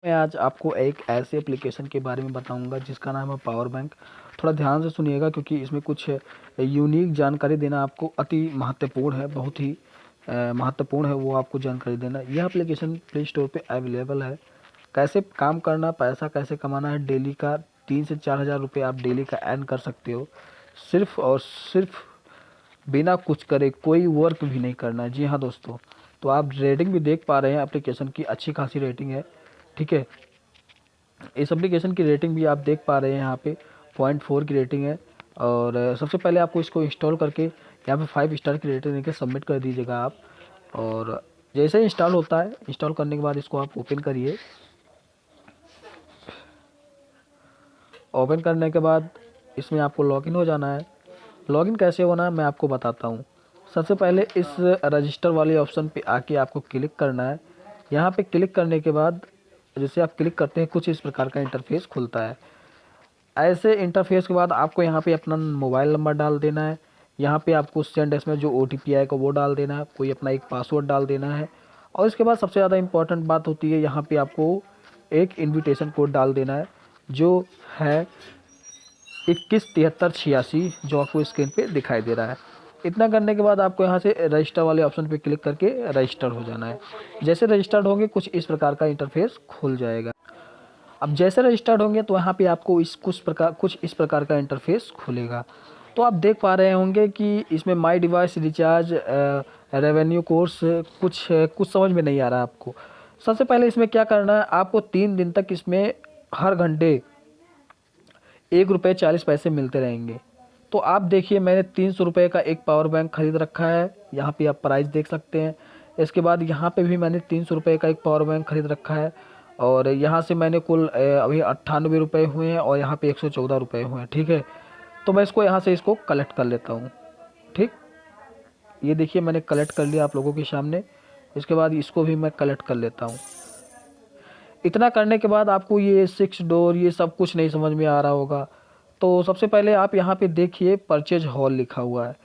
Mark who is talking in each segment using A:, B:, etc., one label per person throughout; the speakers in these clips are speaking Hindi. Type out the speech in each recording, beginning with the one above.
A: मैं आज आपको एक ऐसे एप्लीकेशन के बारे में बताऊंगा जिसका नाम है पावर बैंक। थोड़ा ध्यान से सुनिएगा क्योंकि इसमें कुछ यूनिक जानकारी देना आपको अति महत्वपूर्ण है, बहुत ही महत्वपूर्ण है वो आपको जानकारी देना। यह एप्लीकेशन प्ले स्टोर पे अवेलेबल है। कैसे काम करना, पैसा कैसे कमाना है, डेली का 3 से 4 हज़ार रुपये आप डेली का अर्न कर सकते हो, सिर्फ और सिर्फ बिना कुछ करे, कोई वर्क भी नहीं करना। जी हाँ दोस्तों, तो आप रेटिंग भी देख पा रहे हैं एप्लीकेशन की, अच्छी खासी रेटिंग है। ठीक है, इस एप्लीकेशन की रेटिंग भी आप देख पा रहे हैं, यहाँ पे 0.4 की रेटिंग है। और सबसे पहले आपको इसको इंस्टॉल करके यहाँ पे 5 स्टार की रेटिंग देके सबमिट कर दीजिएगा आप। और जैसे ही इंस्टॉल होता है, इंस्टॉल करने के बाद इसको आप ओपन करिए। ओपन करने के बाद इसमें आपको लॉगिन हो जाना है। लॉगिन कैसे होना है मैं आपको बताता हूँ। सबसे पहले इस रजिस्टर वाले ऑप्शन पे आके आपको क्लिक करना है। यहाँ पे क्लिक करने के बाद जैसे आप क्लिक करते हैं, कुछ इस प्रकार का इंटरफेस खुलता है। ऐसे इंटरफेस के बाद आपको यहाँ पे अपना मोबाइल नंबर डाल देना है। यहाँ पे आपको सेंड एसएमएस जो ओटीपी आएगा वो डाल देना है, कोई अपना एक पासवर्ड डाल देना है। और इसके बाद सबसे ज़्यादा इंपॉर्टेंट बात होती है, यहाँ पे आपको एक इनविटेशन कोड डाल देना है जो है 217386, जो आपको स्क्रीन पे दिखाई दे रहा है। इतना करने के बाद आपको यहाँ से रजिस्टर वाले ऑप्शन पे क्लिक करके रजिस्टर हो जाना है। जैसे रजिस्टर्ड होंगे कुछ इस प्रकार का इंटरफेस खुल जाएगा। अब जैसे रजिस्टर्ड होंगे तो यहाँ पे आपको कुछ इस प्रकार का इंटरफेस खुलेगा। तो आप देख पा रहे होंगे कि इसमें my device recharge revenue course कुछ समझ में नहीं आ रहा है आपको। सबसे पहले इसमें क्या करना है, आपको 3 दिन तक इसमें हर घंटे 1 रुपये 40 पैसे मिलते रहेंगे। तो आप देखिए, मैंने 300 रुपये का एक पावर बैंक खरीद रखा है। यहाँ पे आप प्राइस देख सकते हैं। इसके बाद यहाँ पे भी मैंने 300 रुपये का एक पावर बैंक खरीद रखा है। और यहाँ से मैंने कुल अभी 98 रुपये हुए हैं और यहाँ पे 114 रुपये हुए हैं। ठीक है, तो मैं इसको यहाँ से इसको कलेक्ट कर लेता हूँ। ठीक, ये देखिए मैंने कलेक्ट कर लिया आप लोगों के सामने। इसके बाद इसको भी मैं कलेक्ट कर लेता हूँ। इतना करने के बाद आपको ये 6 डोर ये सब कुछ नहीं समझ में आ रहा होगा। तो सबसे पहले आप यहाँ पे देखिए परचेज हॉल लिखा हुआ है।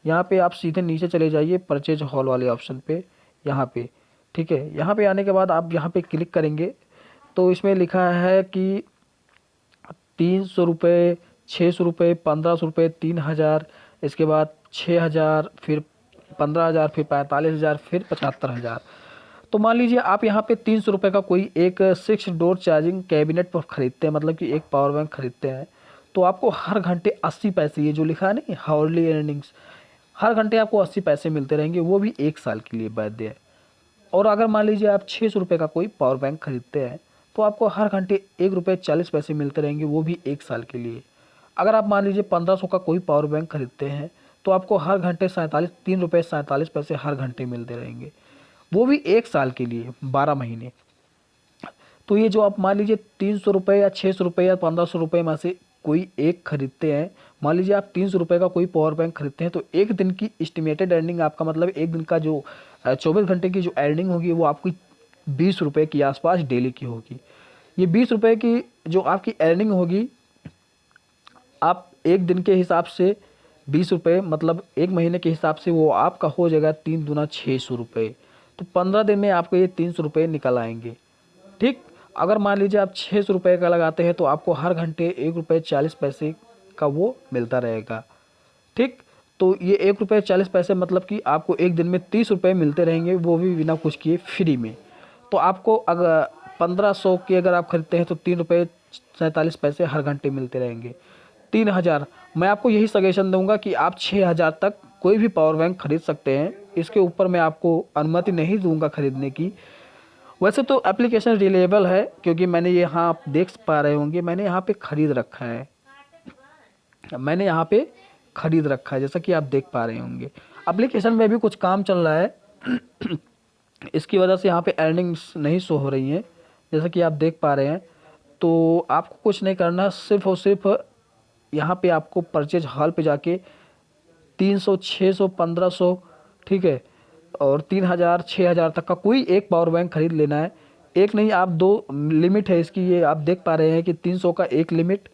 A: यहाँ पे आप सीधे नीचे चले जाइए परचेज हॉल वाले ऑप्शन पे, यहाँ पे। ठीक है, यहाँ पे आने के बाद आप यहाँ पे क्लिक करेंगे तो इसमें लिखा है कि 300 रुपये, 600 रुपये, 1500 रुपये, 3000, इसके बाद 6000, फिर 15000, फिर 45000, फिर 75000। तो मान लीजिए आप यहाँ पे 300 रुपये का कोई एक 6 डोर चार्जिंग कैबिनेट पर खरीदते हैं, मतलब कि एक पावर बैंक खरीदते हैं, तो आपको हर घंटे 80 पैसे, ये जो लिखा है ना हाउरली अर्निंग्स, हर घंटे आपको 80 पैसे मिलते रहेंगे, वो भी 1 साल के लिए वैध है। और अगर मान लीजिए आप 600 रुपये का कोई पावर बैंक खरीदते हैं तो आपको हर घंटे 1 रुपये 40 पैसे मिलते रहेंगे, वो भी 1 साल के लिए। अगर आप मान लीजिए 1500 का कोई पावर बैंक खरीदते हैं तो आपको हर घंटे 3 रुपये 47 पैसे हर घंटे मिलते रहेंगे, वो भी 1 साल के लिए, 12 महीने। तो ये जो आप मान लीजिए 300 रुपये या 600 रुपये या 1500 रुपये में से कोई एक खरीदते हैं, मान लीजिए आप 300 रुपये का कोई पावर बैंक खरीदते हैं, तो एक दिन की एस्टिमेटेड अर्निंग आपका, मतलब एक दिन का जो 24 घंटे की जो अर्निंग होगी वो आपकी 20 रुपये के आसपास डेली की होगी। ये 20 रुपये की जो आपकी अर्निंग होगी, आप एक दिन के हिसाब से 20 रुपये, मतलब एक महीने के हिसाब से वो आपका हो जाएगा 3 दूना 600 रुपये। तो 15 दिन में आपको ये 300 रुपये निकल आएंगे। ठीक, अगर मान लीजिए आप 600 रुपये का लगाते हैं तो आपको हर घंटे 1 रुपये 40 पैसे का वो मिलता रहेगा। ठीक, तो ये 1 रुपये 40 पैसे मतलब कि आपको एक दिन में 30 रुपये मिलते रहेंगे, वो भी बिना कुछ किए फ्री में। तो आपको अगर 1500 के अगर आप खरीदते हैं तो 3 रुपये 47 पैसे हर घंटे मिलते रहेंगे। 3000, मैं आपको यही सजेशन दूंगा कि आप 6000 तक कोई भी पावर बैंक खरीद सकते हैं। इसके ऊपर मैं आपको अनुमति नहीं दूंगा खरीदने की। वैसे तो एप्लीकेशन रिलेबल है, क्योंकि मैंने यहाँ आप देख पा रहे होंगे, मैंने यहाँ पे खरीद रखा है, मैंने यहाँ पे खरीद रखा है, जैसा कि आप देख पा रहे होंगे। एप्लीकेशन में भी कुछ काम चल रहा है इसकी वजह से यहाँ पे अर्निंग्स नहीं शो हो रही हैं, जैसा कि आप देख पा रहे हैं। तो आपको कुछ नहीं करना, सिर्फ और सिर्फ यहाँ पे आपको परचेज हॉल पे जाके 300, 600, 1500, ठीक है, और 3000, 6000 तक का कोई एक पावर बैंक खरीद लेना है। एक नहीं, आप 2 लिमिट है इसकी, ये आप देख पा रहे हैं कि 300 का एक लिमिट,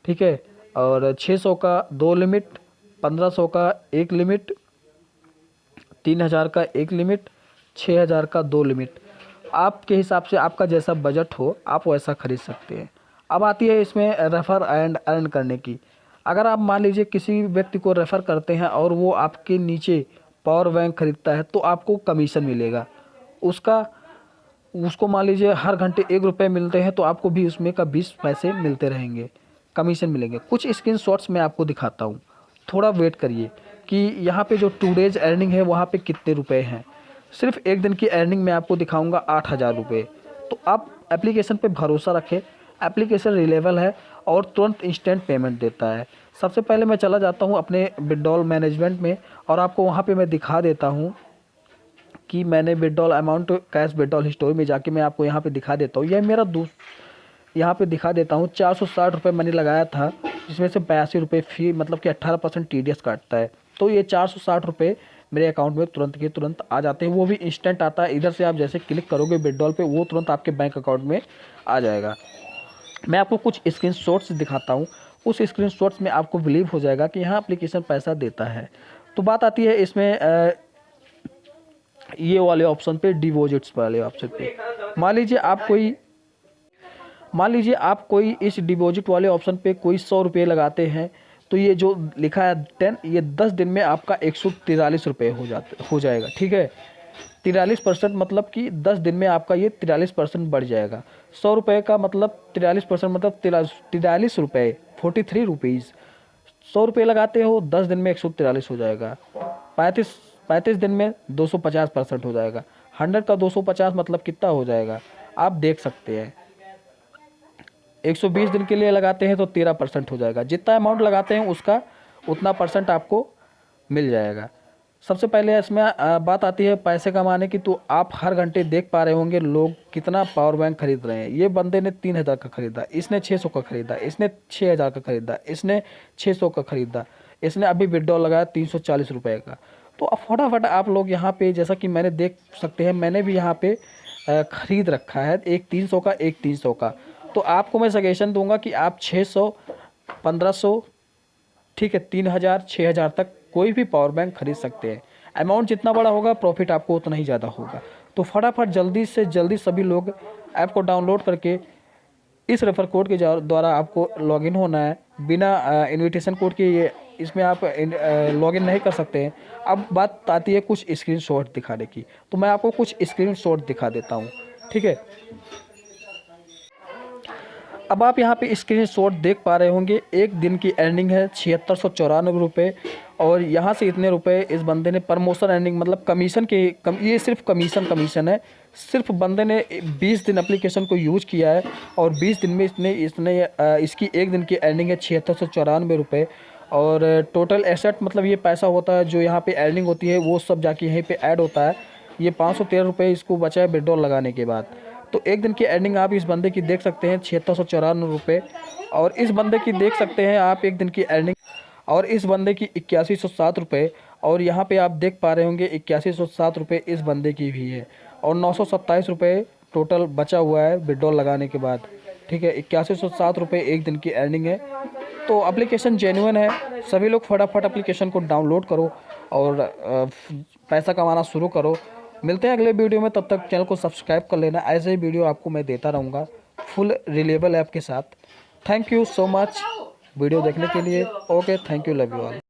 A: ठीक है, और 600 का 2 लिमिट, 1500 का एक लिमिट, 3000 का एक लिमिट, 6000 का 2 लिमिट। आपके हिसाब से आपका जैसा बजट हो आप वैसा ख़रीद सकते हैं। अब आती है इसमें रेफ़र एंड अर्न करने की। अगर आप मान लीजिए किसी व्यक्ति को रेफ़र करते हैं और वो आपके नीचे पावर बैंक खरीदता है तो आपको कमीशन मिलेगा उसका। उसको मान लीजिए हर घंटे 1 रुपये मिलते हैं तो आपको भी उसमें का 20 पैसे मिलते रहेंगे, कमीशन मिलेंगे। कुछ स्क्रीनशॉट्स मैं आपको दिखाता हूँ, थोड़ा वेट करिए कि यहाँ पे जो 2 डेज़ अर्निंग है वहाँ पे कितने रुपए हैं। सिर्फ एक दिन की अर्निंग मैं आपको दिखाऊंगा 8,000 रुपये। तो आप एप्लीकेशन पे भरोसा रखें, एप्लीकेशन रिलेबल है और तुरंत इंस्टेंट पेमेंट देता है। सबसे पहले मैं चला जाता हूँ अपने विड्रॉल मैनेजमेंट में और आपको वहाँ पे मैं दिखा देता हूँ कि मैंने withdrawal amount cash withdrawal history में जाके मैं आपको यहाँ पे दिखा देता हूँ। यह मेरा यहाँ पे दिखा देता हूँ 460 रुपये मैंने लगाया था, जिसमें से 82 रुपये फ़ी मतलब कि 18% TDS काटता है। तो ये 460 रुपये मेरे अकाउंट में तुरंत के तुरंत आ जाते हैं, वो भी इंस्टेंट आता है। इधर से आप जैसे क्लिक करोगे विड्रॉल पे वो तुरंत आपके बैंक अकाउंट में आ जाएगा। मैं आपको कुछ स्क्रीनशॉट्स दिखाता हूँ, उस स्क्रीनशॉट्स में आपको बिलीव हो जाएगा कि यहाँ एप्लीकेशन पैसा देता है। तो बात आती है इसमें ये वाले ऑप्शन पे, डिपॉजिट्स वाले ऑप्शन पे। मान लीजिए आप कोई इस डिपॉजिट वाले ऑप्शन पे कोई 100 रुपये लगाते हैं तो ये जो लिखा है 10, ये 10 दिन में आपका 143 रुपये हो जाएगा। ठीक है, 43% मतलब कि 10 दिन में आपका ये 43% बढ़ जाएगा। 100 रुपये का मतलब 43% मतलब 43 रुपये, 43 रुपीज़। 100 रुपये लगाते हो 10 दिन में 143 हो जाएगा। 35 दिन में 250% हो जाएगा। 100 का 250 मतलब कितना हो जाएगा आप देख सकते हैं। 120 दिन के लिए लगाते हैं तो 13% हो जाएगा। जितना अमाउंट लगाते हैं उसका उतना परसेंट आपको मिल जाएगा। सबसे पहले इसमें बात आती है पैसे कमाने की। तो आप हर घंटे देख पा रहे होंगे लोग कितना पावर बैंक खरीद रहे हैं। ये बंदे ने 3,000 का खरीदा, इसने 600 का खरीदा, इसने 6,000 का खरीदा, इसने 600 का खरीदा, इसने अभी विड्रॉल लगाया 340 रुपये का। तो अब फटाफट आप लोग यहाँ पे जैसा कि मैंने देख सकते हैं, मैंने भी यहाँ पे ख़रीद रखा है, एक 300 का एक 300 का। तो आपको मैं सजेशन दूंगा कि आप 600, 1500, ठीक है, 3,000, 6,000 तक कोई भी पावर बैंक खरीद सकते हैं। अमाउंट जितना बड़ा होगा प्रॉफिट आपको उतना ही ज़्यादा होगा। तो फटाफट जल्दी से जल्दी सभी लोग ऐप को डाउनलोड करके इस रेफर कोड के द्वारा आपको लॉगिन होना है। बिना इनविटेशन कोड के ये इसमें आप लॉगिन नहीं कर सकते हैं। अब बात आती है कुछ स्क्रीनशॉट दिखाने की, तो मैं आपको कुछ स्क्रीनशॉट दिखा देता हूँ। ठीक है, अब आप यहाँ पे स्क्रीनशॉट देख पा रहे होंगे। एक दिन की अर्निंग है 7694 रुपये और यहाँ से इतने रुपए इस बंदे ने प्रमोशन अर्निंग मतलब कमीशन के ये सिर्फ कमीशन है। सिर्फ बंदे ने 20 दिन एप्लीकेशन को यूज किया है और 20 दिन में इसने इसकी एक दिन की अर्निंग है 7694 रुपये। और टोटल एसेट मतलब ये पैसा होता है जो यहाँ पे अर्निंग होती है वो सब जाके यहीं पे ऐड होता है। ये 513 रुपये इसको बचा है विड्रॉल लगाने के बाद। तो एक दिन की अर्निंग आप इस बंदे की देख सकते हैं 7694 रुपये। और इस बंदे की देख सकते हैं आप एक दिन की अर्निंग, और इस बंदे की 8107 रुपये। और यहाँ पे आप देख पा रहे होंगे 8107 रुपये इस बंदे की भी है और 927 रुपये टोटल बचा हुआ है विड्रॉल लगाने के बाद। ठीक है, 8107 रुपये एक दिन की अर्निंग है। तो एप्लीकेशन जेन्युइन है। सभी लोग फटाफट एप्लीकेशन को डाउनलोड करो और पैसा कमाना शुरू करो। मिलते हैं अगले वीडियो में, तब तक चैनल को सब्सक्राइब कर लेना। ऐसे ही वीडियो आपको मैं देता रहूँगा फुल रिलेबल ऐप के साथ। Thank you so much video देखने के लिए। Okay, thank you, love you all.